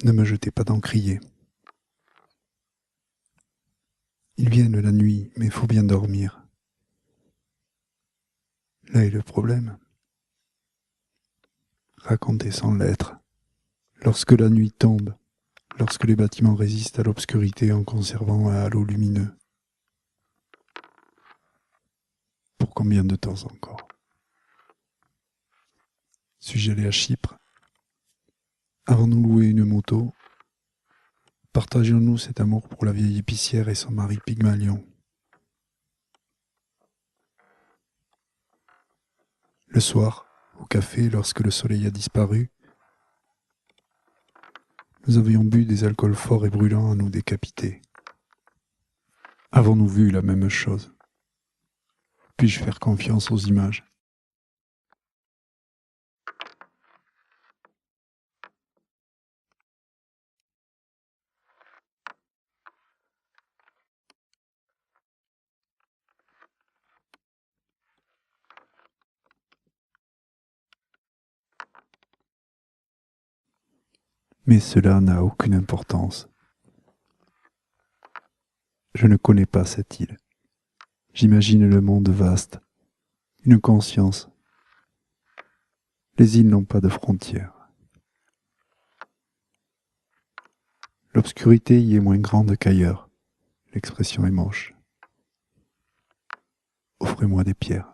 Ne me jetez pas d'encrier. Ils viennent la nuit, mais faut bien dormir. Là est le problème. Raconter sans l'être. Lorsque la nuit tombe, lorsque les bâtiments résistent à l'obscurité en conservant un halo lumineux. Pour combien de temps encore? Suis-je allé à Chypre? Avons-nous loué une moto? Partageons-nous cet amour pour la vieille épicière et son mari Pygmalion? Le soir, au café, lorsque le soleil a disparu, nous avions bu des alcools forts et brûlants à nous décapiter. Avons-nous vu la même chose? Puis-je faire confiance aux images? Mais cela n'a aucune importance. Je ne connais pas cette île. J'imagine le monde vaste, une conscience. Les îles n'ont pas de frontières. L'obscurité y est moins grande qu'ailleurs. L'expression est moche. Offrez-moi des pierres.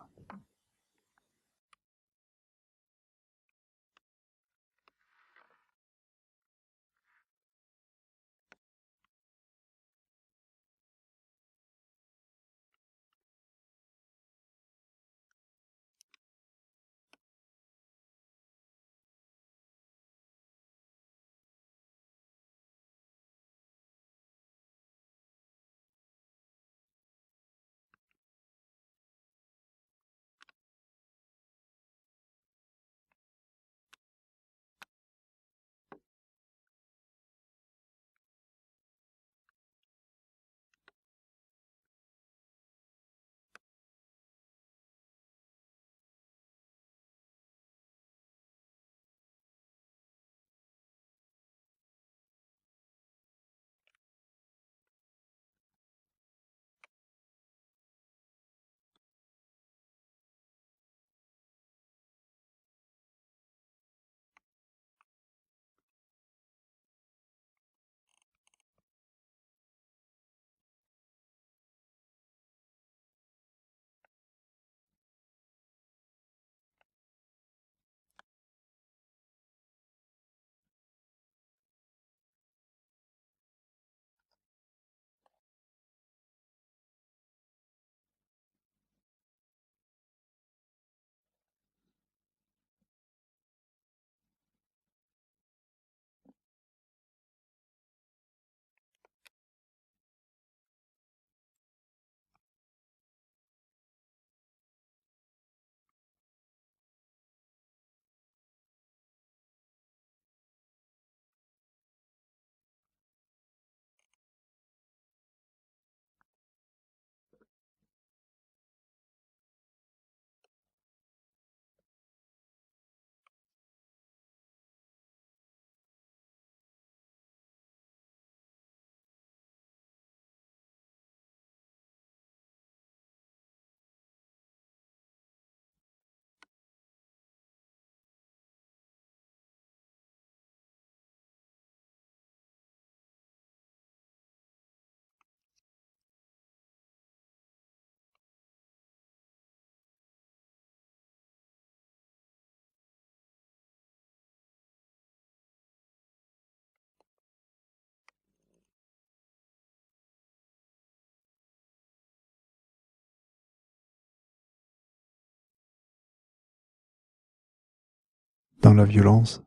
Dans la violence,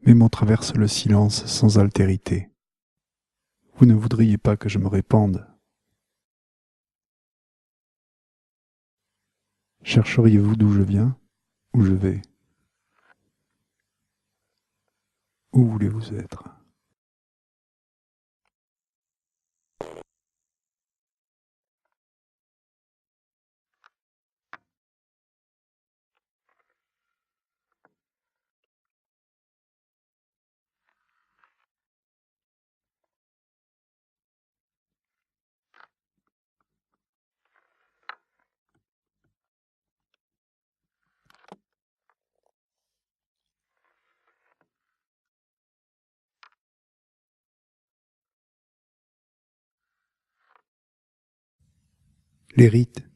mes mots traversent le silence sans altérité. Vous ne voudriez pas que je me répande. Chercheriez-vous d'où je viens, où je vais? Où voulez-vous être? Les rites,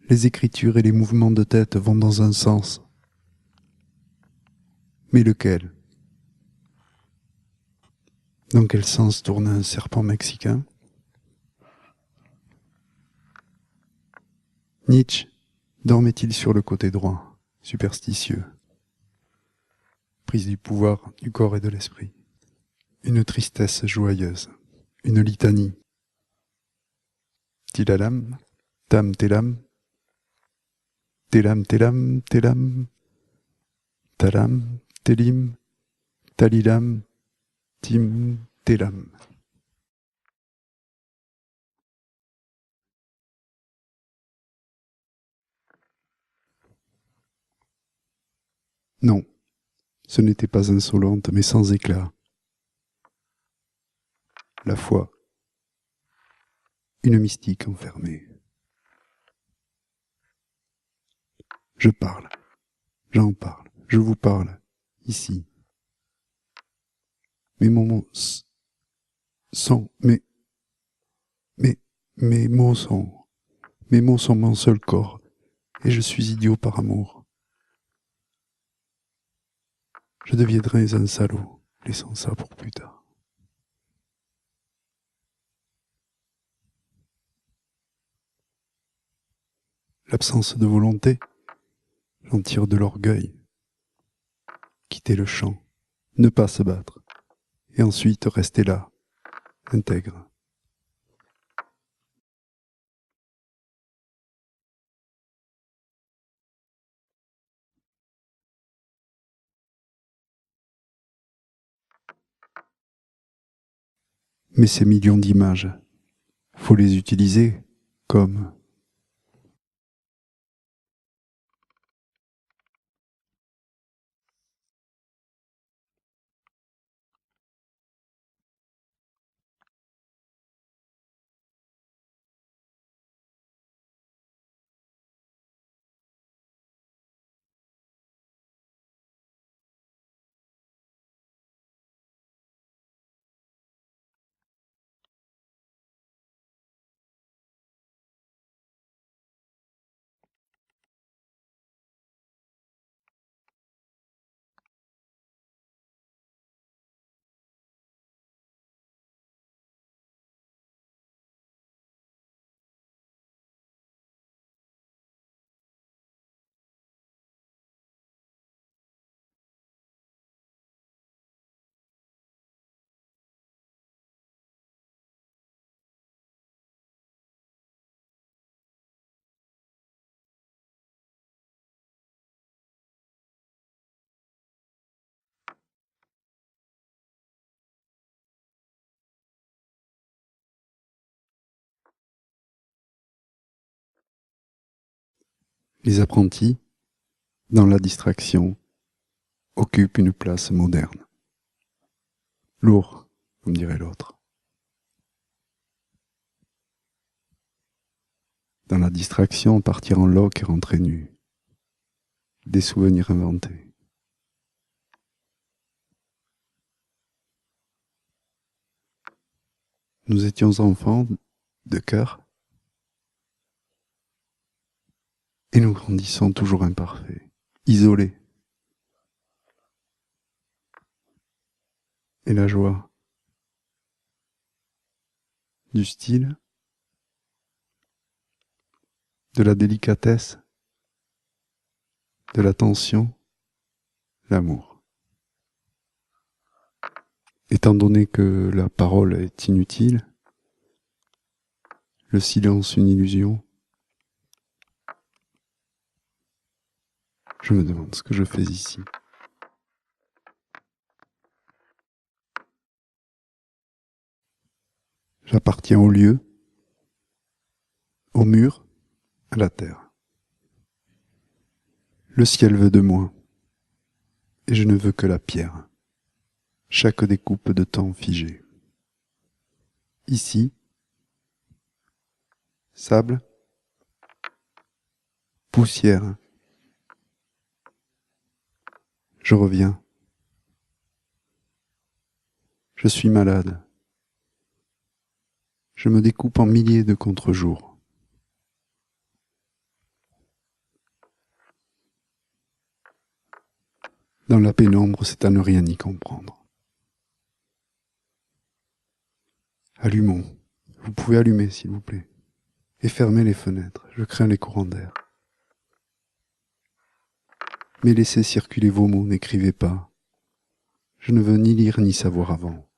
les écritures et les mouvements de tête vont dans un sens. Mais lequel? Dans quel sens tourne un serpent mexicain? Nietzsche dormait-il sur le côté droit, superstitieux, prise du pouvoir du corps et de l'esprit? Une tristesse joyeuse, une litanie. Tilalam, tam telam, telam telam telam, talam, telim, talilam, tim, telam. Non, ce n'était pas insolente, mais sans éclat. La foi, une mystique enfermée. Je parle, j'en parle, je vous parle, ici. Mes mots sont, mes mots sont mon seul corps, et je suis idiot par amour. Je deviendrai un salaud, laissant ça pour plus tard. L'absence de volonté, j'en tire de l'orgueil. Quitter le champ, ne pas se battre, et ensuite rester là, intègre. Mais ces millions d'images, faut les utiliser comme... Les apprentis, dans la distraction, occupent une place moderne. Lourd, comme dirait l'autre. Dans la distraction, partir en loque et rentrer nu. Des souvenirs inventés. Nous étions enfants de cœur et nous grandissons toujours imparfaits, isolés. Et la joie du style, de la délicatesse, de l'attention, l'amour. Étant donné que la parole est inutile, le silence une illusion, je me demande ce que je fais ici. J'appartiens au lieu, au mur, à la terre. Le ciel veut de moi, et je ne veux que la pierre, chaque découpe de temps figé. Ici, sable, poussière. Je reviens. Je suis malade. Je me découpe en milliers de contre-jours. Dans la pénombre, c'est à ne rien y comprendre. Allumons. Vous pouvez allumer, s'il vous plaît. Et fermez les fenêtres, je crains les courants d'air. Mais laissez circuler vos mots, n'écrivez pas. Je ne veux ni lire ni savoir avant.